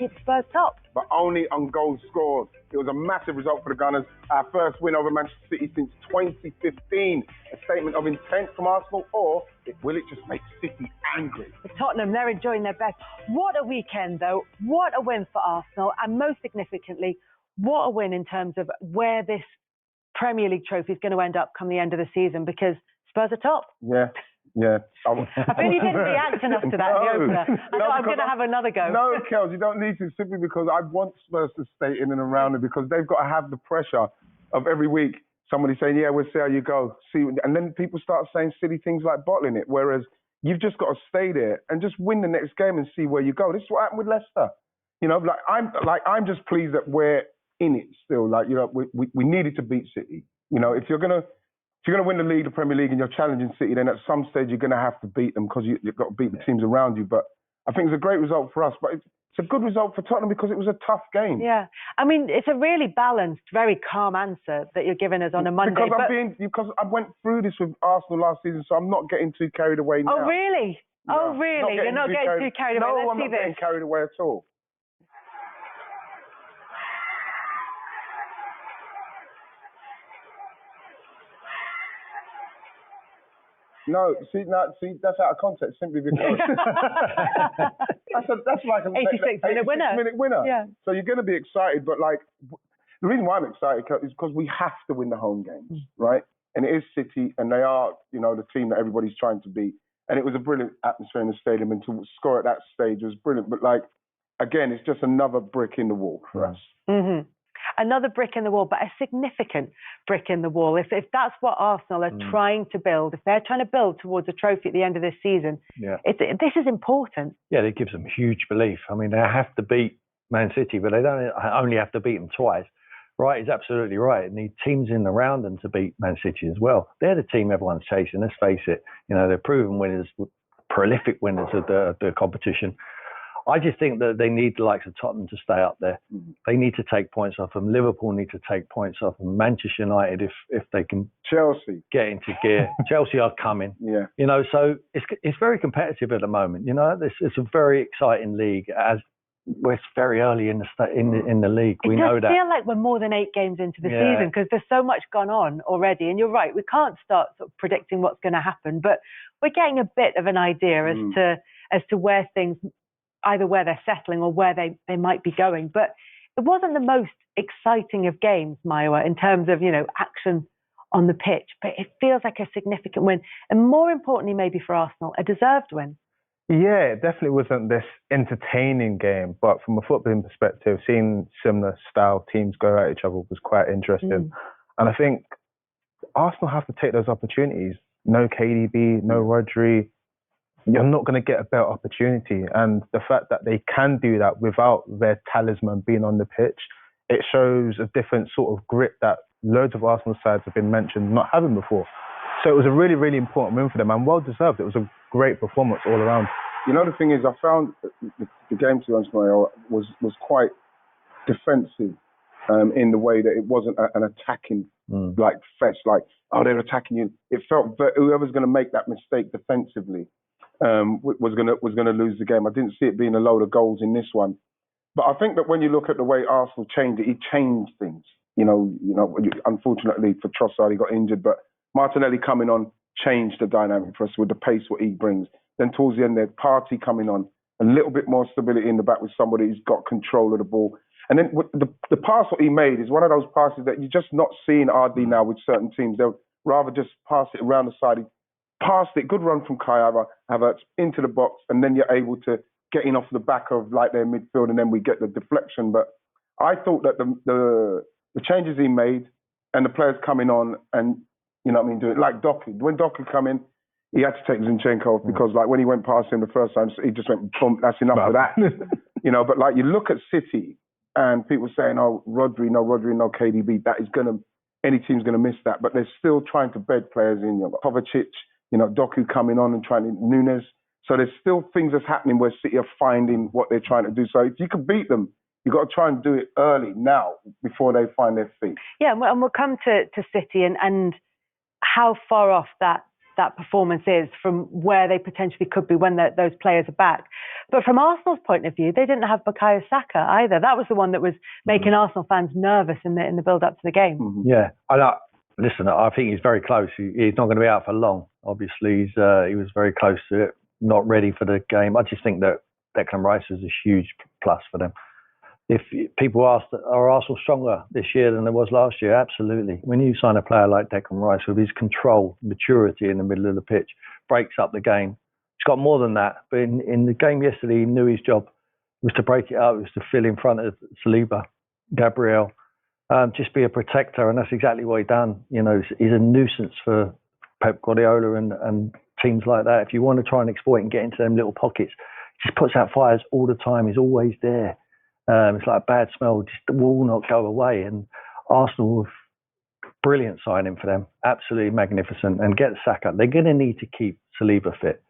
keep Spurs top. But only on goals scored. It was a massive result for the Gunners. Our first win over Manchester City since 2015. A statement of intent from Arsenal, or will it just make City angry? For Tottenham, they're enjoying their best. What a weekend, though. What a win for Arsenal. And most significantly, what a win in terms of where this Premier League trophy is going to end up come the end of the season, because Spurs are top. Yeah. I think you didn't react enough to that in the opener. I know I'm going to have another go. No, Kels, you don't need to, simply because I want Spurs to stay in and around it, because they've got to have the pressure of every week somebody saying, yeah, we'll see how you go. And then people start saying silly things like bottling it, whereas you've just got to stay there and just win the next game and see where you go. This is what happened with Leicester. You know, I'm just pleased that we're in it still. Like, you know, we needed to beat City. You know, if you're gonna win the league, the Premier League, and you're challenging City, then at some stage you're gonna have to beat them, because you've got to beat the teams around you. But I think it's a great result for us. But it's a good result for Tottenham because it was a tough game. Yeah, I mean, it's a really balanced, very calm answer that you're giving us on a Monday. Because I went through this with Arsenal last season, so I'm not getting too carried away now. Oh really? No, oh really? You're not getting too carried away. No, I'm not getting carried away at all. No, see, that's out of context simply because that's like an 86-minute winner. Yeah. So you're going to be excited, but like the reason why I'm excited is because we have to win the home games, right? And it is City, and they are, you know, the team that everybody's trying to beat. And it was a brilliant atmosphere in the stadium, and to score at that stage was brilliant. But like, again, it's just another brick in the wall for us. Mm-hmm. Another brick in the wall, but a significant brick in the wall. If that's what Arsenal are trying to build, if they're trying to build towards a trophy at the end of this season, this is important. Yeah, it gives them huge belief. I mean, they have to beat Man City, but they don't only have to beat them twice. Wright is absolutely right. They need teams in and around them to beat Man City as well. They're the team everyone's chasing, let's face it. You know, they're proven winners, prolific winners of the competition. I just think that they need the likes of Tottenham to stay up there. They need to take points off them. Liverpool need to take points off them. Manchester United, if they can Chelsea get into gear. Chelsea are coming. Yeah. You know, so it's very competitive at the moment. You know, it's a very exciting league, as we're very early in the league. We know that. It does feel like we're more than 8 games into the season, because there's so much gone on already. And you're right, we can't start sort of predicting what's going to happen, but we're getting a bit of an idea as to where things, either where they're settling or where they might be going. But it wasn't the most exciting of games, Maiwa, in terms of, you know, action on the pitch. But it feels like a significant win. And more importantly, maybe for Arsenal, a deserved win. Yeah, it definitely wasn't this entertaining game. But from a footballing perspective, seeing similar style teams go at each other was quite interesting. And I think Arsenal have to take those opportunities. No KDB, no Rodri. You're not going to get a better opportunity. And the fact that they can do that without their talisman being on the pitch, it shows a different sort of grit that loads of Arsenal sides have been mentioned not having before. So it was a really, really important win for them, and well deserved. It was a great performance all around. You know, the thing is, I found the game, to be honest, was quite defensive in the way that it wasn't an attacking like fetch, like, oh, they're attacking you. It felt that whoever's going to make that mistake defensively was going to lose the game. I didn't see it being a load of goals in this one, but I think that when you look at the way Arsenal changed it, he changed things. You know, unfortunately for Trossard, he got injured, but Martinelli coming on changed the dynamic for us with the pace what he brings. Then towards the end, there's Partey coming on, a little bit more stability in the back with somebody who's got control of the ball. And then the pass what he made is one of those passes that you're just not seeing RD now with certain teams. They'll rather just pass it around the side. He passed it, good run from Kai Havertz into the box, and then you're able to get in off the back of like their midfield, and then we get the deflection. But I thought that the changes he made and the players coming on, and you know what I mean, do it like Doku. When Doku come in, he had to take Zinchenko off because like when he went past him the first time, he just went, boom, that's enough of that. You know, but like you look at City and people saying, oh, Rodri, no KDB, that is any team's going to miss that. But they're still trying to bed players in. You know, Kovacic, you know, Doku coming on and trying to, Nunes. So there's still things that's happening where City are finding what they're trying to do. So if you can beat them, you've got to try and do it early now before they find their feet. Yeah, and we'll come to City and how far off that that performance is from where they potentially could be when those players are back. But from Arsenal's point of view, they didn't have Bukayo Saka either. That was the one that was making Arsenal fans nervous in the build-up to the game. Yeah, listen, I think he's very close. He's not going to be out for long. Obviously, he was very close to it, not ready for the game. I just think that Declan Rice is a huge plus for them. If people ask, are Arsenal stronger this year than it was last year? Absolutely. When you sign a player like Declan Rice with his control, maturity in the middle of the pitch, breaks up the game. He's got more than that. But in the game yesterday, he knew his job was to break it up, was to fill in front of Saliba, Gabriel, just be a protector, and that's exactly what he's done. You know, he's a nuisance for Pep Guardiola and teams like that. If you want to try and exploit and get into them little pockets, he just puts out fires all the time. He's always there. It's like a bad smell, just will not go away. And Arsenal, brilliant signing for them, absolutely magnificent. And get Saka. They're going to need to keep Saliba fit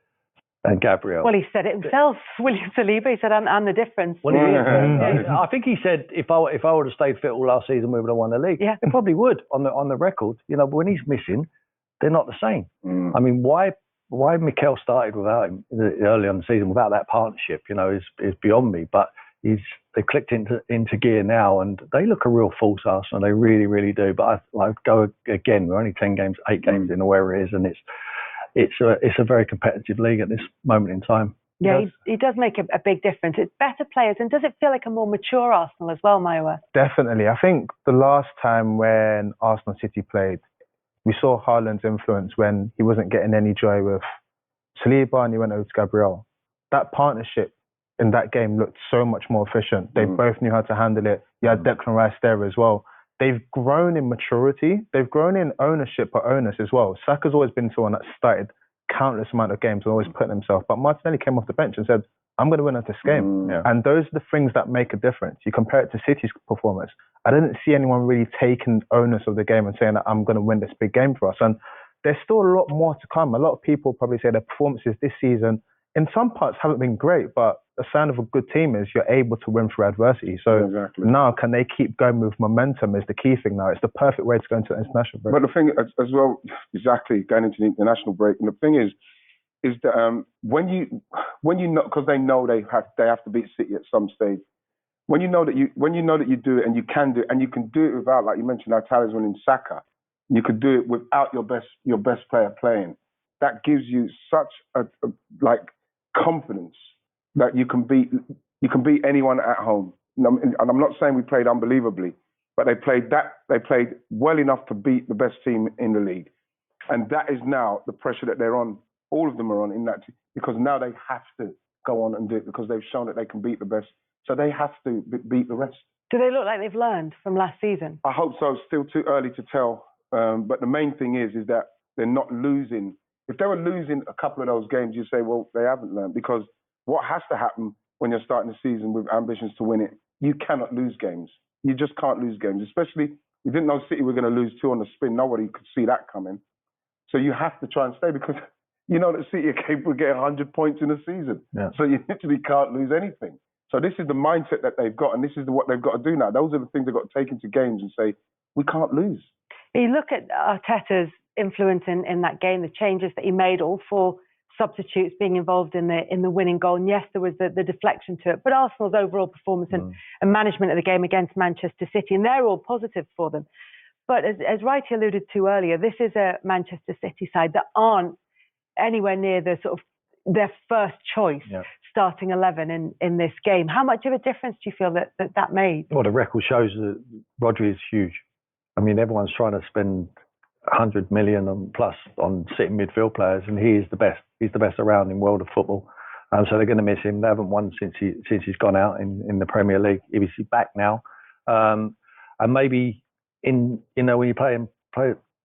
and Gabriel. Well, he said it himself, William Saliba. He said, "I'm the difference." Well, I think he said, if I would have stayed fit all last season, we would have won the league. Yeah, it probably would on the record. You know, but when he's missing, they're not the same. I mean, why Mikel started without him early on the season, without that partnership, you know, is beyond me. But they clicked into gear now, and they look a real force, Arsenal. They really, really do. But I go again. We're only 8 games in, or wherever it is, and it's a very competitive league at this moment in time. Yeah, he does make a big difference. It's better players, and does it feel like a more mature Arsenal as well, Mayowa? Definitely. I think the last time when Arsenal City played, we saw Haaland's influence when he wasn't getting any joy with Saliba and he went over to Gabriel. That partnership in that game looked so much more efficient. They both knew how to handle it. You had Declan Rice there as well. They've grown in maturity. They've grown in ownership or onus as well. Saka's always been someone that started countless amount of games and always putting himself. But Martinelli came off the bench and said, I'm going to win at this game. And those are the things that make a difference. You compare it to City's performance. I didn't see anyone really taking onus of the game and saying that I'm going to win this big game for us. And there's still a lot more to come. A lot of people probably say their performances this season in some parts haven't been great, but a sign of a good team is you're able to win through adversity. So now, can they keep going with momentum is the key thing now. It's the perfect way to go into the international break. But the thing as well, exactly, going into the international break, and the thing is that when you know, because they know they have to beat City at some stage. When you know that you do it and you can do it, and you can do it without, like you mentioned, our talisman in Saka, you could do it without your best player playing. That gives you such a confidence that you can beat anyone at home. And I'm not saying we played unbelievably, but they played well enough to beat the best team in the league. And that is now the pressure that they're on. All of them are on in that team, because now they have to go on and do it because they've shown that they can beat the best. So they have to beat the rest. Do they look like they've learned from last season? I hope so. Still too early to tell. But the main thing is that they're not losing. If they were losing a couple of those games, you say, well, they haven't learned. Because what has to happen when you're starting the season with ambitions to win it, you cannot lose games. You just can't lose games. Especially, we didn't know City were going to lose 2 on the spin. Nobody could see that coming. So you have to try and stay, because you know that City are capable of getting 100 points in a season. Yeah. So you literally can't lose anything. So this is the mindset that they've got, and this is what they've got to do now. Those are the things they've got to take into games and say, we can't lose. You look at Arteta's influence in that game, the changes that he made, all 4 substitutes being involved in the winning goal. And yes, there was the deflection to it, but Arsenal's overall performance and management of the game against Manchester City, and they're all positive for them. But as Wright alluded to earlier, this is a Manchester City side that aren't anywhere near the sort of their first choice starting 11 in this game. How much of a difference do you feel that made? Well, the record shows that Rodri is huge. I mean, everyone's trying to spend 100 million and plus on sitting midfield players, and he is the best. He's the best around in world of football. So they're going to miss him. They haven't won since he's gone out in the Premier League. He's back now, and maybe when you play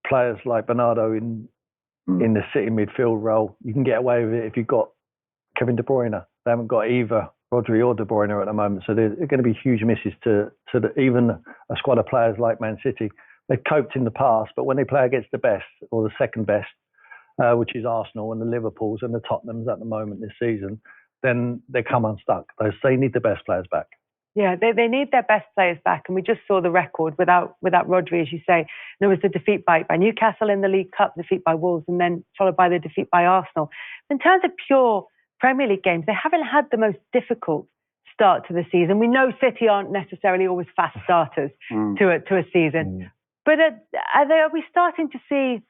players like Bernardo in the sitting midfield role, you can get away with it if you've got Kevin De Bruyne. They haven't got either Rodri or De Bruyne at the moment, so they're going to be huge misses to even a squad of players like Man City. They've coped in the past, but when they play against the best or the second best, which is Arsenal and the Liverpools and the Tottenhams at the moment this season, then they come unstuck. They need the best players back. Yeah, they need their best players back, and we just saw the record without Rodri, as you say. There was the defeat by Newcastle in the League Cup, defeat by Wolves, and then followed by the defeat by Arsenal. In terms of pure Premier League games, they haven't had the most difficult start to the season. We know City aren't necessarily always fast starters to a season, but are we starting to see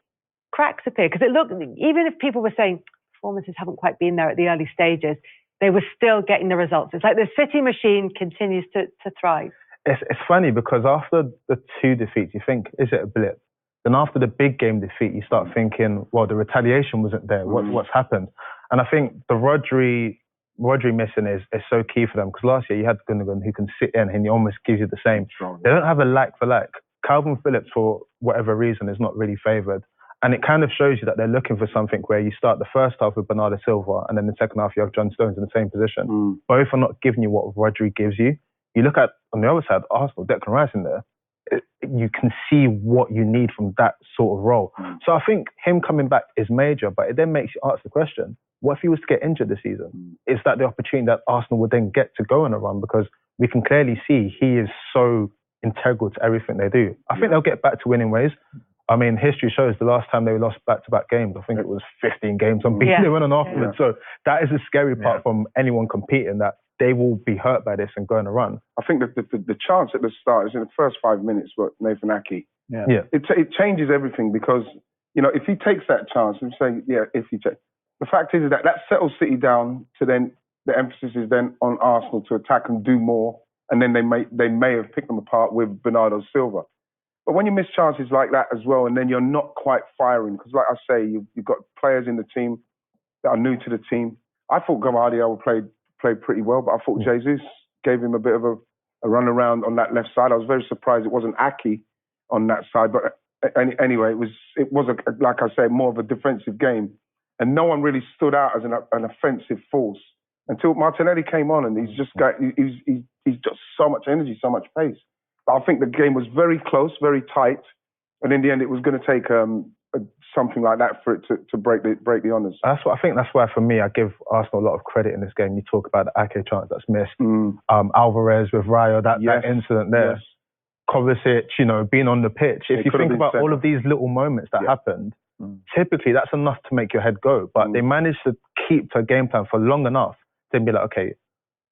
cracks appear? Because it looked, even if people were saying performances haven't quite been there at the early stages, they were still getting the results. It's like the City machine continues to thrive. It's funny because after the 2 defeats, you think, is it a blip? Then after the big game defeat, you start thinking, well, the retaliation wasn't there. What's happened? And I think the Rodri missing is so key for them, because last year you had Gundogan who can sit in and he almost gives you the same. They don't have a like for like. Calvin Phillips, for whatever reason, is not really favoured. And it kind of shows you that they're looking for something where you start the first half with Bernardo Silva and then the second half you have John Stones in the same position. Both are not giving you what Rodri gives you. You look at, on the other side, Arsenal, Declan Rice in there. You can see what you need from that sort of role. So I think him coming back is major, but it then makes you ask the question, what if he was to get injured this season? Is that the opportunity that Arsenal would then get to go on a run? Because we can clearly see he is so integral to everything they do. I think they'll get back to winning ways. I mean, history shows the last time they lost back-to-back games, I think it was 15 games unbeaten. They went on afterwards. So that is the scary part from anyone competing, that they will be hurt by this and go on a run. I think that the chance at the start is in the first 5 minutes with Nathan Ake. It changes everything, because, you know, if he takes that chance and say, the fact is that settles City down to then, the emphasis is then on Arsenal to attack and do more, and then they may have picked them apart with Bernardo Silva. But when you miss chances like that as well, and then you're not quite firing, because like I say, you've got players in the team that are new to the team. I thought Gvardiol played pretty well, but I thought Jesus gave him a bit of a run around on that left side. I was very surprised it wasn't Ake on that side. But anyway, it was like I say, more of a defensive game, and no one really stood out as an offensive force until Martinelli came on, and he's just so much energy, so much pace. I think the game was very close, very tight, and in the end, it was going to take something like that for it to break the honours. That's why for me, I give Arsenal a lot of credit in this game. You talk about the Ake chance that's missed, Alvarez with Rayo, that incident there, Kovacic, you know, being on the pitch. If you think about all of these little moments that happened, typically that's enough to make your head go. But they managed to keep to a game plan for long enough to be like, okay,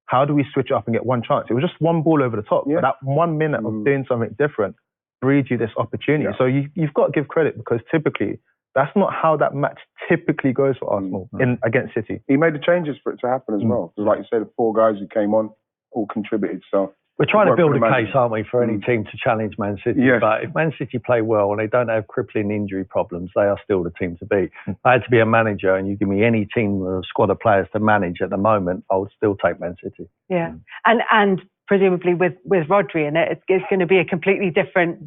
how do we switch it up and get one chance? It was just one ball over the top. But that 1 minute of doing something different breeds you this opportunity. So you've got to give credit, because typically that's not how that match typically goes for Arsenal against City. He made the changes for it to happen as well. Like you said, the 4 guys who came on all contributed. So we're trying to build a case, aren't we, for any team to challenge Man City. But if Man City play well and they don't have crippling injury problems, they are still the team to beat. If I had to be a manager and you give me any team with a squad of players to manage at the moment, I would still take Man City. And presumably with Rodri in it, it's going to be a completely different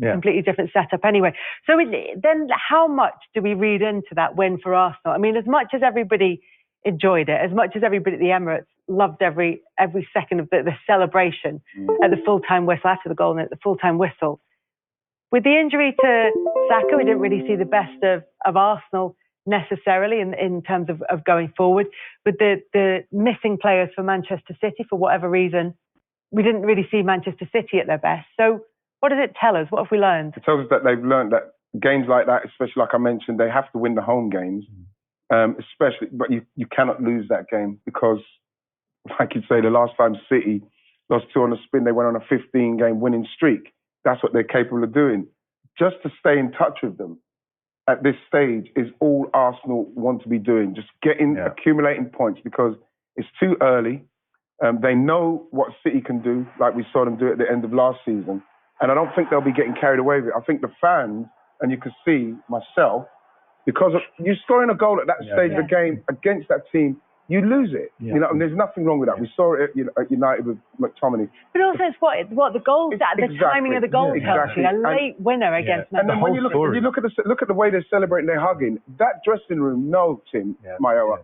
setup anyway. So then how much do we read into that win for Arsenal? I mean, as much as everybody enjoyed it, as much as everybody at the Emirates loved every second of the celebration at the full-time whistle, after the goal and at the full-time whistle, with the injury to Saka, we didn't really see the best of Arsenal necessarily in terms of going forward. With the missing players for Manchester City, for whatever reason, we didn't really see Manchester City at their best. So what does it tell us? What have we learned? It tells us that they've learned that games like that, especially like I mentioned, they have to win the home games. Especially, but you cannot lose that game, because, like you say, the last time City lost 2 on the spin, they went on a 15-game winning streak. That's what they're capable of doing. Just to stay in touch with them at this stage is all Arsenal want to be doing. Just accumulating points, because it's too early. They know what City can do, like we saw them do at the end of last season. And I don't think they'll be getting carried away with it. I think the fans, and you can see myself, because you're scoring a goal at that stage of the game against that team, you lose it. You know, and there's nothing wrong with that. We saw it at United with McTominay. But also, it's what the goals, the timing of the goal tells you. A late winner against Man. And then when you look at the way they're celebrating, they're hugging. That dressing room, Tim Mayowa,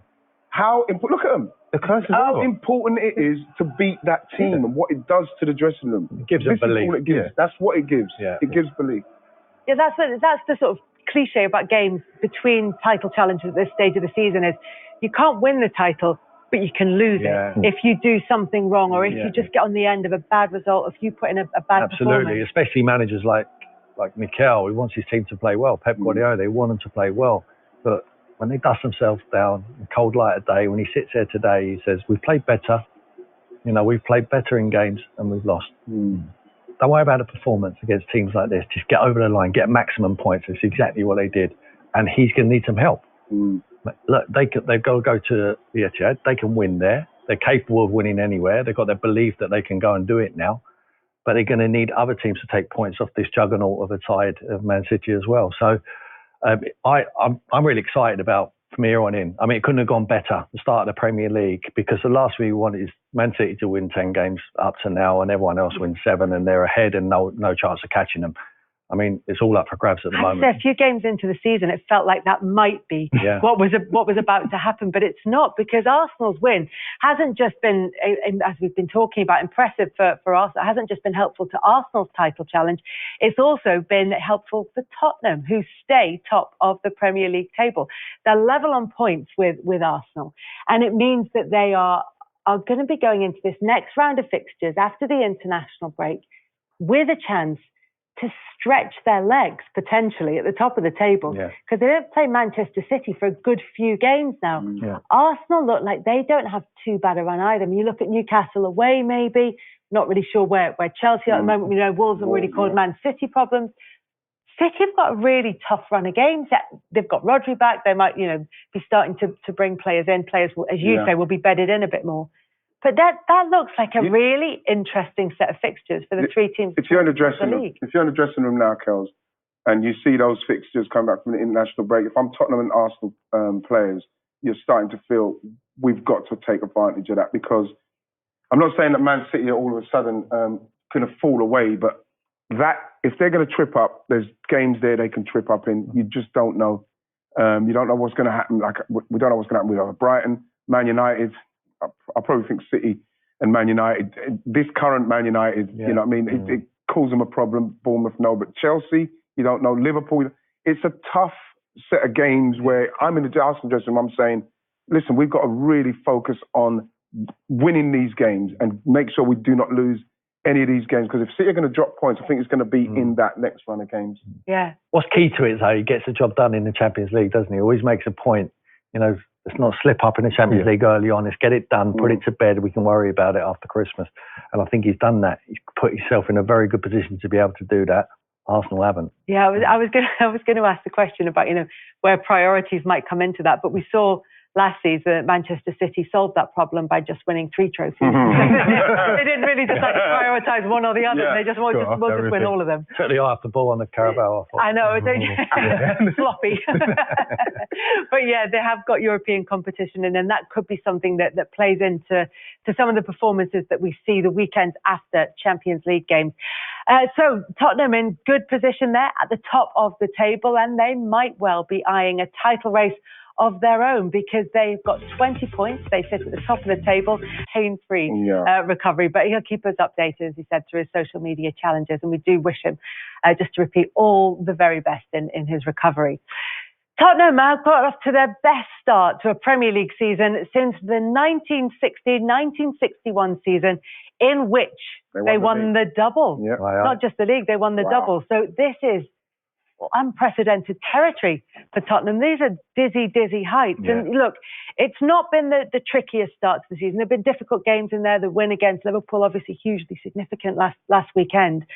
look at them. How important it is to beat that team and what it does to the dressing room. It gives them belief. All it gives. That's what it gives. It gives belief. Yeah, that's the sort of cliche about games between title challenges at this stage of the season, is you can't win the title but you can lose it if you do something wrong, or if you just get on the end of a bad result, if you put in a bad Absolutely, performance. especially managers like Mikel, who wants his team to play well. Pep Guardiola, they want them to play well. But when they dust themselves down in cold light of day, when he sits there today, he says, we've played better. You know, we've played better in games and we've lost. Don't worry about the performance against teams like this. Just get over the line, get maximum points. That's exactly what they did. And he's going to need some help. Look, they've got to go to the Etihad. They can win there. They're capable of winning anywhere. They've got their belief that they can go and do it now. But they're going to need other teams to take points off this juggernaut of a side of Man City as well. So I'm really excited about from here on in. I mean, it couldn't have gone better, the start of the Premier League, because the last thing we wanted is Man City to win 10 games up to now and everyone else wins 7 and they're ahead and no chance of catching them. I mean, it's all up for grabs at the moment. A few games into the season, it felt like that might be what was about to happen, but it's not, because Arsenal's win hasn't just been, as we've been talking about, impressive for Arsenal. It hasn't just been helpful to Arsenal's title challenge. It's also been helpful for Tottenham, who stay top of the Premier League table. They're level on points with Arsenal, and it means that they are going to be going into this next round of fixtures after the international break with a chance to stretch their legs potentially at the top of the table, because they don't play Manchester City for a good few games now. Arsenal look like they don't have too bad a run either. I mean, you look at Newcastle away, maybe not really sure where Chelsea are at the moment. We know Wolves have really caused Man City problems. City have got a really tough run of games. They've got Rodri back. They might, be starting to bring players in. Players, as you say, will be bedded in a bit more. But that looks like a really interesting set of fixtures for the three teams. If you're in the dressing room now, Kels, and you see those fixtures coming back from the international break, if I'm Tottenham and Arsenal players, you're starting to feel we've got to take advantage of that, because I'm not saying that Man City are all of a sudden going to fall away, but that if they're going to trip up, there's games there they can trip up in. You just don't know. You don't know what's going to happen. Like, we don't know what's going to happen with Brighton, Man United. I probably think City and Man United, this current Man United, you know what I mean? It calls them a problem. Bournemouth, no. But Chelsea, you don't know. Liverpool, it's a tough set of games where I'm in the Arsenal dressing room, I'm saying, listen, we've got to really focus on winning these games and make sure we do not lose any of these games. Because if City are going to drop points, I think it's going to be in that next run of games. Yeah. What's key to it is how he gets the job done in the Champions League, doesn't he? He always makes a point, let's not slip up in the Champions League early on. Let's get it done, put it to bed. We can worry about it after Christmas. And I think he's done that. He's put himself in a very good position to be able to do that. Arsenal haven't. Yeah, I was going to ask the question about where priorities might come into that, but we saw last season Manchester City solved that problem by just winning 3 trophies. They didn't really decide to prioritise one or the other. They just wanted to win all of them. Took the eye off the ball on the Carabao. I know, sloppy. But they have got European competition, and then that could be something that plays into some of the performances that we see the weekends after Champions League games. So Tottenham in good position there at the top of the table, and they might well be eyeing a title race of their own, because they've got 20 points. They sit at the top of the table, pain-free recovery. But he'll keep us updated, as he said, through his social media challenges. And we do wish him, just to repeat, all the very best in his recovery. Tottenham have got off to their best start to a Premier League season since the 1960-1961 season, in which they won the double. Yeah. Not just the league, they won the double. So this is unprecedented territory for Tottenham. These are dizzy heights. And look, it's not been the trickiest start to the season. There have been difficult games in there. The win against Liverpool, obviously hugely significant last weekend.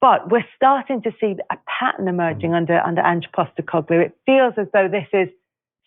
But we're starting to see a pattern emerging under Ange Postecoglou. It feels as though this is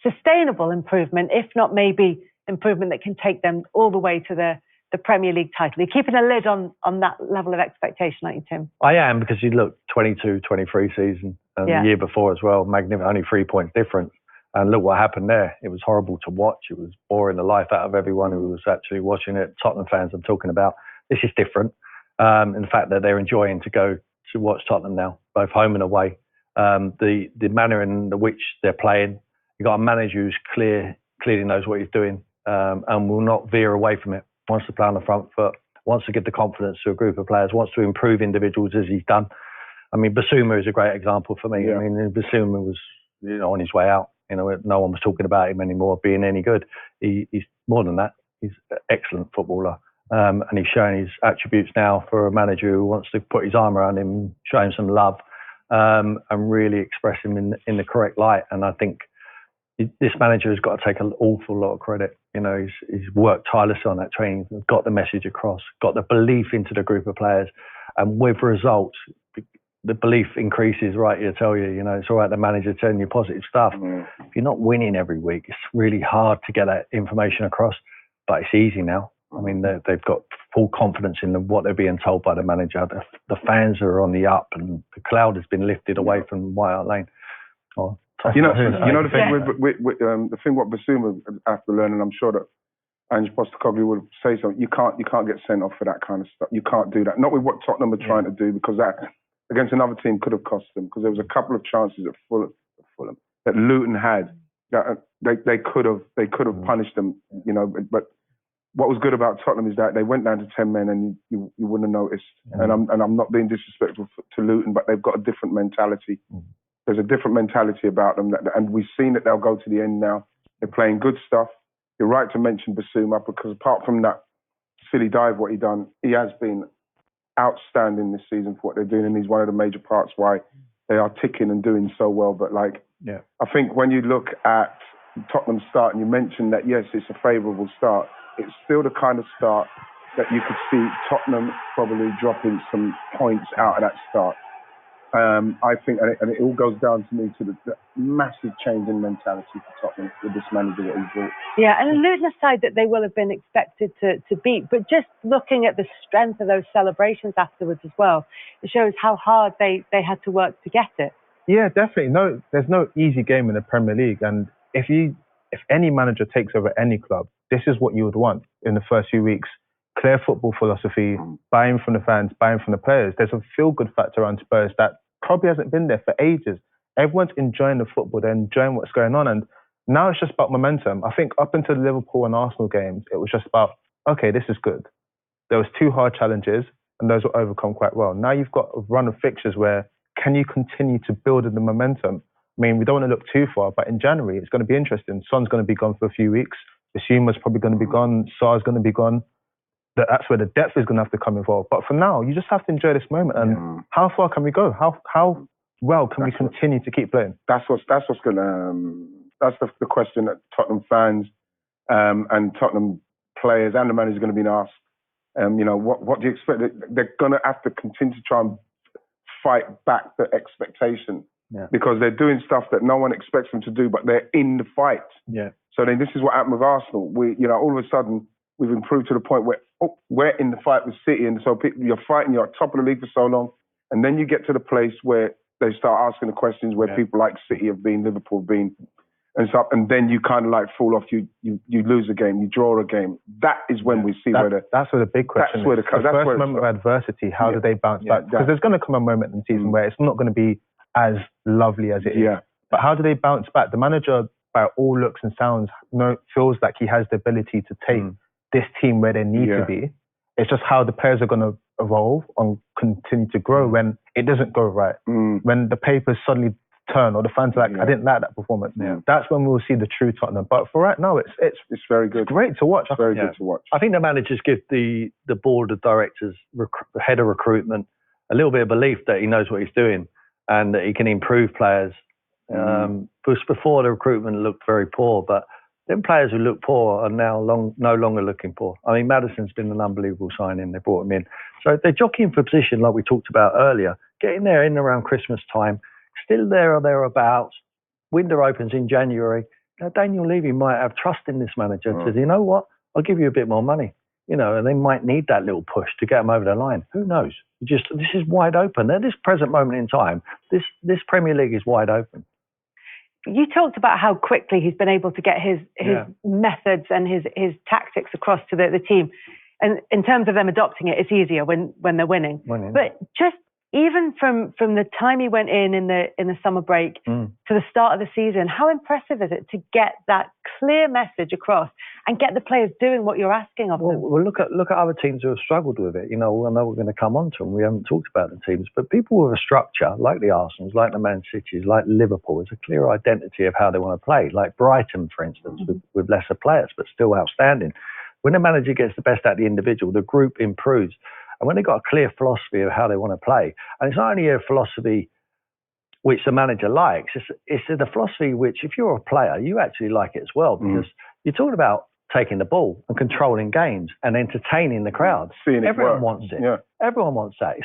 sustainable improvement, if not maybe improvement that can take them all the way to the Premier League title. You're keeping a lid on that level of expectation, aren't you, Tim? I am, because you look 22-23 season and the year before as well, magnificent, only 3 points difference. And look what happened there. It was horrible to watch. It was boring the life out of everyone who was actually watching it. Tottenham fans I'm talking about. This is different. In the fact that they're enjoying to go to watch Tottenham now, both home and away. The manner in which they're playing, you've got a manager who's clearly knows what he's doing, and will not veer away from it. Wants to play on the front foot, wants to give the confidence to a group of players, wants to improve individuals as he's done. I mean, Basuma is a great example for me. I mean, Basuma was on his way out. You know, no one was talking about him anymore being any good. He's more than that. He's an excellent footballer. And he's showing his attributes now for a manager who wants to put his arm around him, show him some love, and really express him in the correct light. And I think this manager has got to take an awful lot of credit. You know, he's worked tirelessly on that training, got the message across, got the belief into the group of players, and with results, the belief increases. Right, you tell you, you know, it's all right. The manager telling you positive stuff. If you're not winning every week, it's really hard to get that information across. But it's easy now. I mean, they've got full confidence in what they're being told by the manager. The fans are on the up, and the cloud has been lifted away from White Hart Lane. You know the thing with the thing what Basuma have to learn, and I'm sure that Ange Postecoglou would say something. You can't get sent off for that kind of stuff. You can't do that. Not with what Tottenham are trying to do, because that against another team could have cost them. Because there was a couple of chances at Fulham that Luton had. They could have punished them. You know, but what was good about Tottenham is that they went down to 10 men and you wouldn't have noticed. And I'm not being disrespectful to Luton, but they've got a different mentality. There's a different mentality about them, and we've seen that they'll go to the end now. They're playing good stuff. You're right to mention Basuma, because apart from that silly dive, what he done, he has been outstanding this season for what they're doing, and he's one of the major parts why they are ticking and doing so well. But I think when you look at Tottenham's start, and you mentioned that, yes, it's a favourable start, it's still the kind of start that you could see Tottenham probably dropping some points out of that start. I think, and it all goes down to me to the massive change in mentality for Tottenham with this manager that he's brought. Yeah, and a Luton side that they will have been expected to beat, but just looking at the strength of those celebrations afterwards as well, it shows how hard they had to work to get it. Yeah, definitely. No, there's no easy game in the Premier League, and if any manager takes over any club, this is what you would want in the first few weeks. Clear football philosophy, buying from the fans, buying from the players. There's a feel-good factor around Spurs that probably hasn't been there for ages. Everyone's enjoying the football, they're enjoying what's going on, and now it's just about momentum. I think up until the Liverpool and Arsenal games, it was just about, okay, this is good. There was 2 hard challenges, and those were overcome quite well. Now you've got a run of fixtures where, can you continue to build in the momentum? I mean, we don't want to look too far, but in January, it's going to be interesting. Son's going to be gone for a few weeks. Basuma's probably going to be gone. Sar's going to be gone. That's where the depth is going to have to come involved. But for now, you just have to enjoy this moment. And how far can we go? How well can we continue to keep playing? That's what's going to. That's the question that Tottenham fans and Tottenham players and the manager are going to be asked. You know, what do you expect? They're going to have to continue to try and fight back the expectation, because they're doing stuff that no one expects them to do, but they're in the fight. Yeah. So then this is what happened with Arsenal. All of a sudden we've improved to the point where we're in the fight with City, and so you're fighting, you're at top of the league for so long, and then you get to the place where they start asking the questions where people like City have been, Liverpool have been, and stuff, and then you kind of like fall off. You lose a game, you draw a game. That is when we see that's where the big question is. The first moment of adversity, how do they bounce back? Because there's going to come a moment in the season where it's not going to be as lovely as it is. But how do they bounce back? The manager, by all looks and sounds, feels like he has the ability to take this team where they need to be. It's just how the players are going to evolve and continue to grow when it doesn't go right. When the papers suddenly turn, or the fans are like, I didn't like that performance. That's when we'll see the true Tottenham. But for right now, it's very good. It's great to watch. It's very good to watch. I think the managers give the board of directors, the head of recruitment, a little bit of belief that he knows what he's doing and that he can improve players. Because before, the recruitment looked very poor, but them players who look poor are now no longer looking poor. I mean, Maddison's been an unbelievable signing. They brought him in. So they're jockeying for position like we talked about earlier, getting there in around Christmas time, still there or thereabouts. Window opens in January. Now, Daniel Levy might have trust in this manager. Says, you know what? I'll give you a bit more money. You know, and they might need that little push to get them over the line. Who knows? This is wide open. At this present moment in time, this Premier League is wide open. You talked about how quickly he's been able to get his methods and his tactics across to the team. And in terms of them adopting it, it's easier when they're winning. But just even from the time he went in the summer break to the start of the season, how impressive is it to get that clear message across and get the players doing what you're asking of them? Well, look at other teams who have struggled with it. You know, I know we're going to come on to them. We haven't talked about the teams, but people with a structure, like the Arsenals, like the Man Cities, like Liverpool, there's a clear identity of how they want to play. Like Brighton, for instance, with lesser players, but still outstanding. When the manager gets the best out of the individual, the group improves. And when they've got a clear philosophy of how they want to play, and it's not only a philosophy which the manager likes, it's the philosophy which, if you're a player, you actually like it as well, because you're talking about taking the ball and controlling games and entertaining the crowd. Everyone wants it. Yeah. Everyone wants that.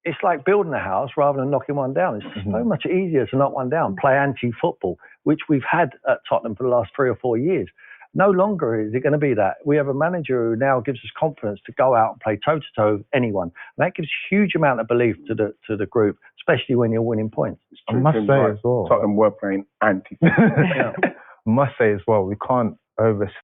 It's like building a house rather than knocking one down. It's so much easier to knock one down, play anti-football, which we've had at Tottenham for the last 3 or 4 years. No longer is it going to be that. We have a manager who now gives us confidence to go out and play toe-to-toe with anyone. And that gives a huge amount of belief to the group, especially when you're winning points. I must say as well, Tottenham were playing anti-football. I must say as well, we can't overstate